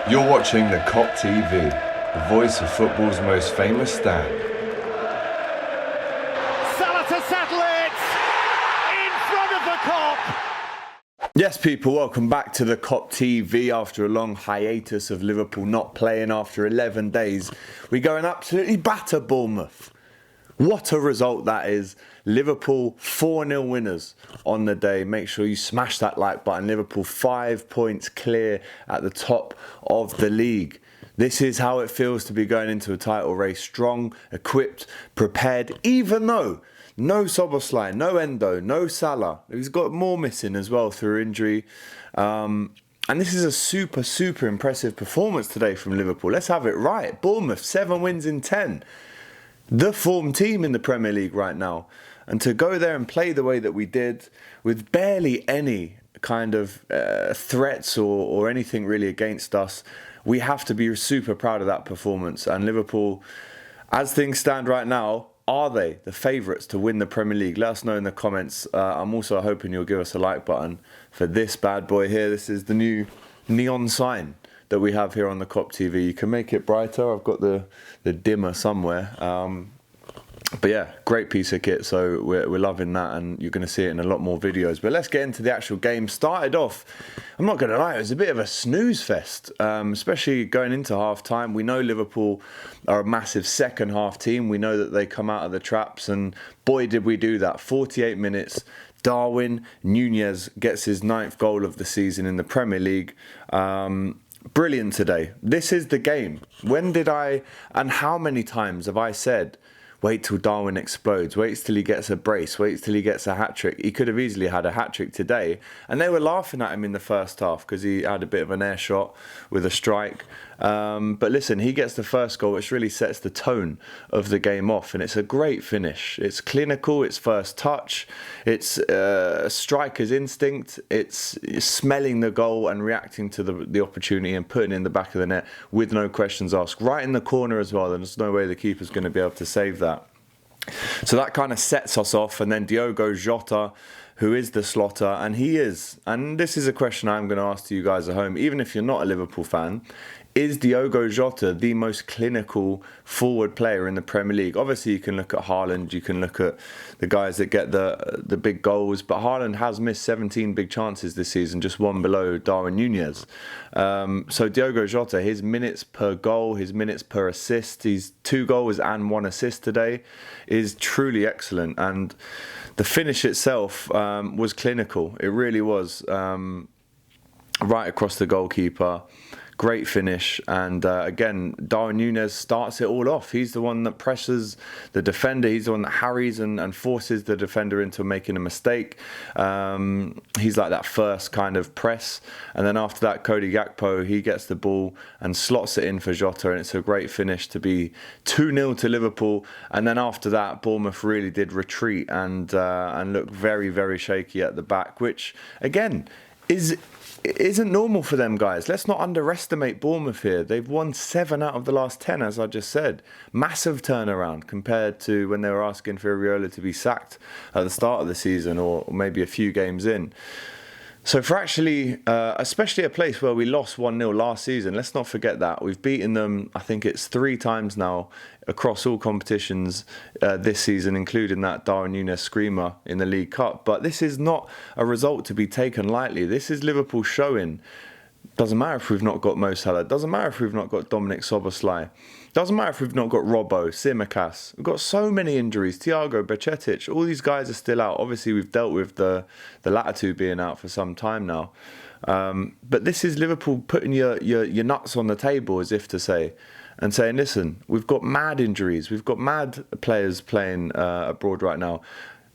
You're watching the Kop TV, the voice of football's most famous stand. Salah to settle it in front of the Kop. Yes, people, welcome back to the Kop TV after a long hiatus of Liverpool not playing after 11 days. We go and absolutely batter Bournemouth. What a result that is. Liverpool 4-0 winners on the day. Make sure you smash that like button. Liverpool 5 points clear at the top of the league. This is how it feels to be going into a title race. Strong, equipped, prepared, even though no Szoboszlai, no Endo, no Salah. He's got more missing as well through injury. And this is a super impressive performance today from Liverpool. Let's have it right. Bournemouth, 7 wins in 10. The form team in the Premier League right now. And to go there and play the way that we did with barely any kind of threats or anything really against us, we have to be super proud of that performance. And Liverpool, as things stand right now, are they the favourites to win the Premier League? Let us know in the comments. I'm also hoping you'll give us a like button for this bad boy here. This is the new neon sign that we have here on the Kop TV. You can make it brighter. I've got the dimmer somewhere. But yeah, great piece of kit. So we're loving that, and you're going to see it in a lot more videos. But let's get into the actual game. Started off, I'm not going to lie, it was a bit of a snooze fest, especially going into half time. We know Liverpool are a massive second half team. We know that they come out of the traps, and boy, did we do that. 48 minutes. Darwin Núñez gets his 9th goal of the season in the Premier League. Brilliant today. This is the game. When did I, and how many times have I said, wait till Darwin explodes, wait till he gets a brace, wait till he gets a hat-trick. He could have easily had a hat-trick today. And they were laughing at him in the first half because he had a bit of an air shot with a strike. But listen, he gets the first goal, which really sets the tone of the game off. And it's a great finish. It's clinical, it's first touch, it's a striker's instinct, it's smelling the goal and reacting to the opportunity and putting it in the back of the net with no questions asked. Right in the corner as well, and there's no way the keeper's going to be able to save that. So that kind of sets us off. And then Diogo Jota, who is the slotter, and he is, and this is a question I'm going to ask to you guys at home, even if you're not a Liverpool fan, is Diogo Jota the most clinical forward player in the Premier League? Obviously, you can look at Haaland, you can look at the guys that get the big goals, but Haaland has missed 17 big chances this season, just one below Darwin Núñez. So Diogo Jota, his minutes per goal, his minutes per assist, he's 2 goals and 1 assist today, is truly excellent. And the finish itself was clinical. It really was. Right across the goalkeeper. Great finish, and again, Darwin Núñez starts it all off. He's the one that presses the defender. He's the one that harries and forces the defender into making a mistake. He's like that first kind of press, and then after that, Cody Gakpo, he gets the ball and slots it in for Jota, and it's a great finish to be 2-0 to Liverpool. And then after that, Bournemouth really did retreat and look very shaky at the back, which again isn't normal for them guys. Let's not underestimate Bournemouth here. They've won 7 out of the last 10, as I just said. Massive turnaround compared to when they were asking for Areola to be sacked at the start of the season, or maybe a few games in. So for actually, especially a place where we lost 1-0 last season, let's not forget that. We've beaten them, I think it's 3 times now across all competitions this season, including that Darwin Núñez screamer in the League Cup. But this is not a result to be taken lightly. This is Liverpool showing. Doesn't matter if we've not got Mo Salah. Doesn't matter if we've not got Dominic Szoboszlai. Doesn't matter if we've not got Robbo, Tsimikas. We've got so many injuries. Thiago, Bajcetic, all these guys are still out. Obviously, we've dealt with the latter 2 being out for some time now. But this is Liverpool putting your nuts on the table, as if to say, and saying, listen, we've got mad injuries. We've got mad players playing abroad right now.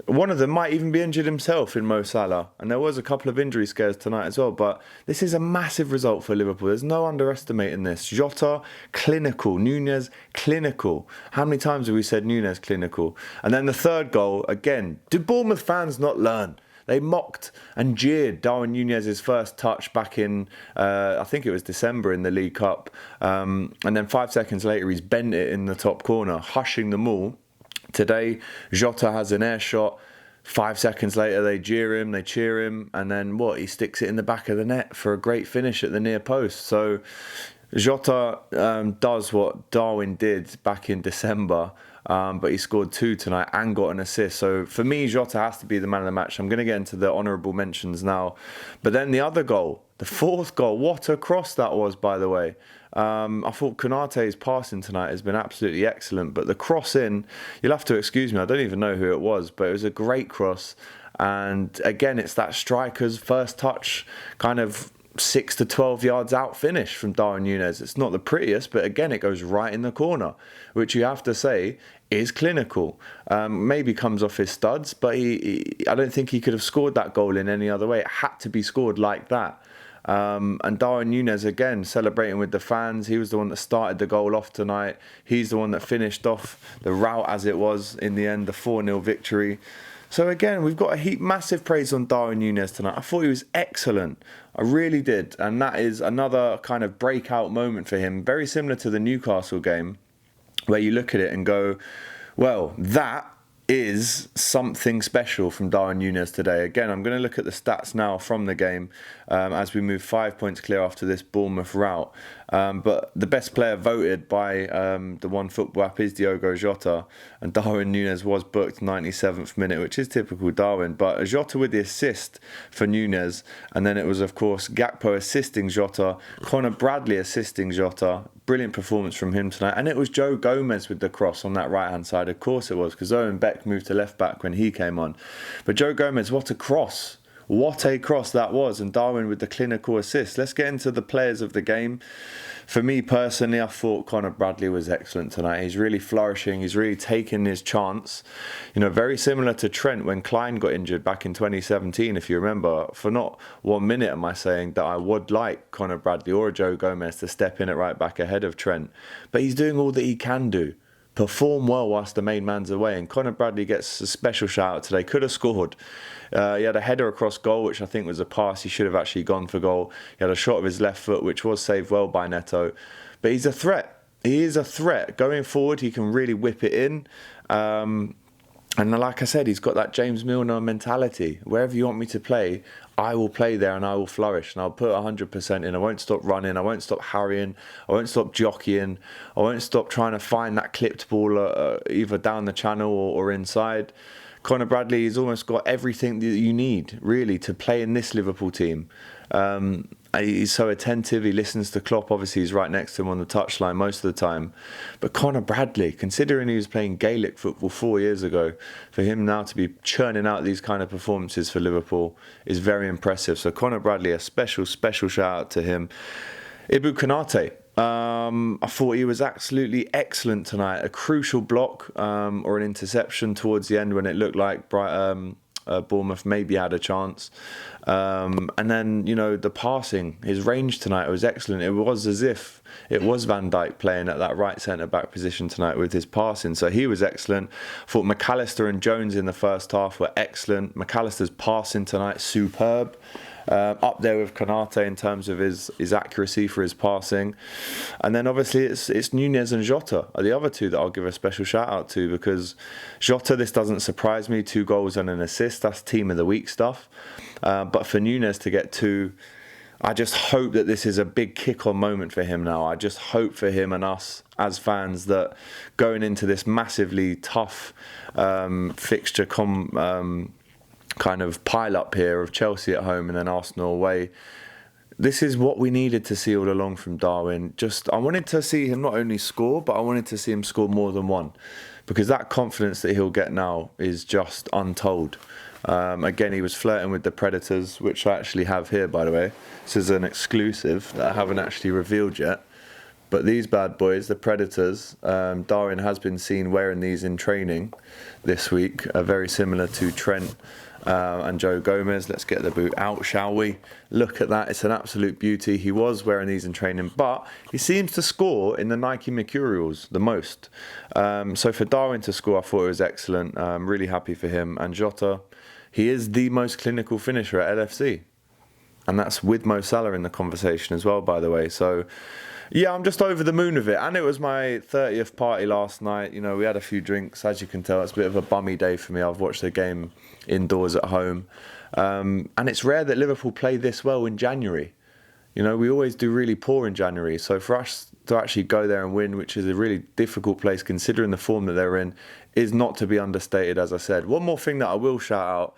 One of them might even be injured himself in Mo Salah. And there was a couple of injury scares tonight as well. But this is a massive result for Liverpool. There's no underestimating this. Jota, clinical. Núñez, clinical. How many times have we said Núñez, clinical? And then the third goal, again, did Bournemouth fans not learn? They mocked and jeered Darwin Núñez's first touch back in, I think it was December in the League Cup. And then 5 seconds later, he's bent it in the top corner, hushing them all. Today, Jota has an air shot. 5 seconds later, they jeer him, they cheer him, and then what? He sticks it in the back of the net for a great finish at the near post. So Jota does what Darwin did back in December, but he scored 2 tonight and got an assist. So for me, Jota has to be the man of the match. I'm going to get into the honourable mentions now. But then the other goal, the 4th goal, what a cross that was, by the way. I thought Konate's passing tonight has been absolutely excellent, but the cross in, you'll have to excuse me, I don't even know who it was, but it was a great cross. And again, it's that striker's first touch, kind of 6 to 12 yards out finish from Darwin Núñez. It's not the prettiest, but again, it goes right in the corner, which you have to say is clinical. Maybe comes off his studs, but I don't think he could have scored that goal in any other way. It had to be scored like that. And Darwin Núñez, again, celebrating with the fans. He was the one that started the goal off tonight. He's the one that finished off the rout as it was in the end, the 4-0 victory. So again, we've got a massive praise on Darwin Núñez tonight. I thought he was excellent. I really did. And that is another kind of breakout moment for him. Very similar to the Newcastle game, where you look at it and go, well, that is something special from Darwin Núñez today. Again, I'm going to look at the stats now from the game as we move 5 points clear after this Bournemouth rout. But the best player voted by the One Football app is Diogo Jota, and Darwin Núñez was booked 97th minute, which is typical Darwin. But Jota with the assist for Núñez, and then it was, of course, Gakpo assisting Jota, Conor Bradley assisting Jota. Brilliant performance from him tonight. And it was Joe Gomez with the cross on that right-hand side. Of course it was, because Owen Beck moved to left-back when he came on. But Joe Gomez, what a cross. What a cross that was. And Darwin with the clinical assist. Let's get into the players of the game. For me personally, I thought Conor Bradley was excellent tonight. He's really flourishing. He's really taking his chance. You know, very similar to Trent when Klein got injured back in 2017, if you remember. For not 1 minute am I saying that I would like Conor Bradley or Joe Gomez to step in at right back ahead of Trent. But he's doing all that he can do. Perform well whilst the main man's away. And Conor Bradley gets a special shout out today. Could have scored. He had a header across goal, which I think was a pass. He should have actually gone for goal. He had a shot of his left foot, which was saved well by Neto. But he's a threat. He is a threat. Going forward, he can really whip it in. And like I said, he's got that James Milner mentality. Wherever you want me to play, I will play there and I will flourish. And I'll put 100% in. I won't stop running. I won't stop harrying. I won't stop jockeying. I won't stop trying to find that clipped ball either down the channel or inside. Conor Bradley has almost got everything that you need, really, to play in this Liverpool team. He's so attentive. He listens to Klopp. Obviously, he's right next to him on the touchline most of the time. But Conor Bradley, considering he was playing Gaelic football 4 years ago, for him now to be churning out these kind of performances for Liverpool is very impressive. So Conor Bradley, a special shout out to him. Ibou Konate. I thought he was absolutely excellent tonight. A crucial block or an interception towards the end when it looked like Bournemouth maybe had a chance. And then, you know, the passing, his range tonight was excellent. It was as if it was Van Dijk playing at that right centre-back position tonight with his passing. So he was excellent. I thought McAllister and Jones in the first half were excellent. McAllister's passing tonight, superb. Up there with Konate in terms of his accuracy for his passing. And then obviously it's Núñez and Jota are the other two that I'll give a special shout out to, because Jota, this doesn't surprise me, 2 goals and an assist, that's team of the week stuff. But for Núñez to get 2, I just hope that this is a big kick-on moment for him now. I just hope for him and us as fans that going into this massively tough fixture kind of pile up here of Chelsea at home and then Arsenal away. This is what we needed to see all along from Darwin. I wanted to see him not only score, but I wanted to see him score more than one, because that confidence that he'll get now is just untold. Again, he was flirting with the Predators, which I actually have here, by the way. This is an exclusive that I haven't actually revealed yet. But these bad boys, the Predators, Darwin has been seen wearing these in training this week, very similar to Trent and Joe Gomez. Let's get the boot out, shall we? Look at that. It's an absolute beauty. He was wearing these in training, but he seems to score in the Nike Mercurials the most. So for Darwin to score, I thought it was excellent. I'm really happy for him. And Jota, he is the most clinical finisher at LFC. And that's with Mo Salah in the conversation as well, by the way. So yeah, I'm just over the moon with it. And it was my 30th party last night. You know, we had a few drinks. As you can tell, it's a bit of a bummy day for me. I've watched the game indoors at home. And it's rare that Liverpool play this well in January. You know, we always do really poor in January. So for us to actually go there and win, which is a really difficult place considering the form that they're in, is not to be understated, as I said. One more thing that I will shout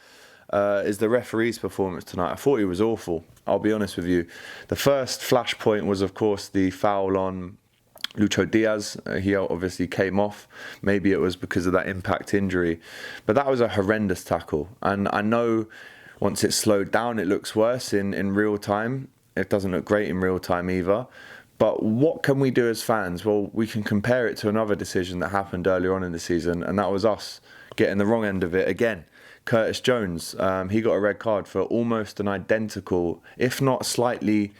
out is the referee's performance tonight. I thought he was awful, I'll be honest with you. The first flashpoint was, of course, the foul on Lucho Diaz. He obviously came off. Maybe it was because of that impact injury. But that was a horrendous tackle. And I know once it's slowed down, it looks worse in real time. It doesn't look great in real time either. But what can we do as fans? Well, we can compare it to another decision that happened earlier on in the season, and that was us getting the wrong end of it again. Curtis Jones, he got a red card for almost an identical, if not slightly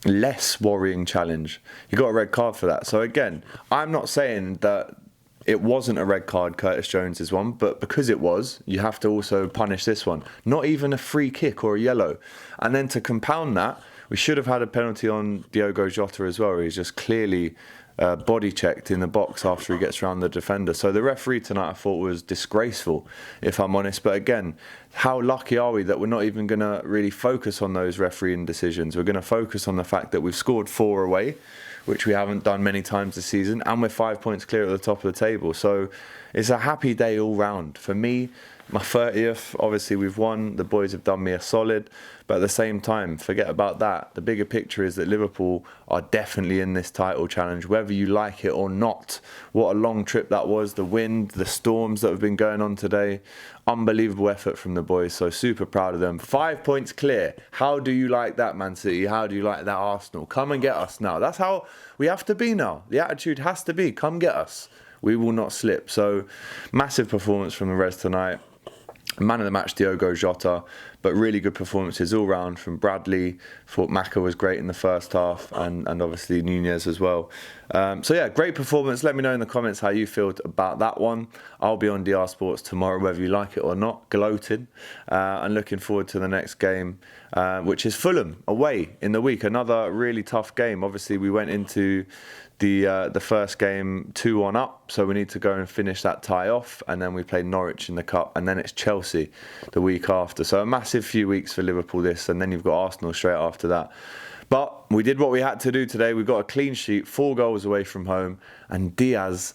less worrying challenge. He got a red card for that. So again, I'm not saying that it wasn't a red card, Curtis Jones' one, but because it was, you have to also punish this one. Not even a free kick or a yellow. And then to compound that, we should have had a penalty on Diogo Jota as well, where he's just clearly body checked in the box after he gets around the defender. So the referee tonight I thought was disgraceful, if I'm honest. But again, how lucky are we that we're not even going to really focus on those refereeing decisions? We're going to focus on the fact that we've scored 4 away, which we haven't done many times this season, and we're 5 points clear at the top of the table. So it's a happy day all round. For me, my 30th, obviously we've won, the boys have done me a solid, but at the same time, forget about that. The bigger picture is that Liverpool are definitely in this title challenge, whether you like it or not. What a long trip that was, the wind, the storms that have been going on today. Unbelievable effort from the boys, so super proud of them. 5 points clear. How do you like that, Man City? How do you like that, Arsenal? Come and get us now. That's how we have to be now. The attitude has to be, come get us. We will not slip. So massive performance from the Reds tonight. Man of the match, Diogo Jota, but really good performances all round from Bradley. Thought Maka was great in the first half, and obviously Nunez as well. So yeah, great performance. Let me know in the comments how you feel about that one. I'll be on DR Sports tomorrow, whether you like it or not, gloating, and looking forward to the next game, which is Fulham away in the week. Another really tough game. Obviously, we went into the first game 2-1 up, so we need to go and finish that tie off, and then we play Norwich in the Cup, and then it's Chelsea the week after. So a massive few weeks for Liverpool this, and then you've got Arsenal straight after that. But we did what we had to do today. We got a clean sheet, 4 goals away from home, and Nunez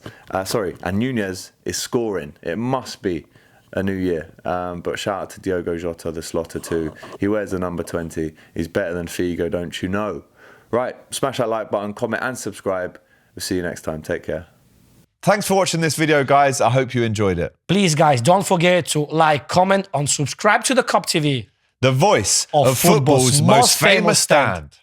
is scoring. It must be a new year. But shout out to Diogo Jota, the Slotter too. He wears the number 20. He's better than Figo, don't you know? Right, smash that like button, comment and subscribe. We'll see you next time. Take care. Thanks for watching this video, guys. I hope you enjoyed it. Please, guys, don't forget to like, comment, and subscribe to the Kop TV. The voice of football's most famous stand.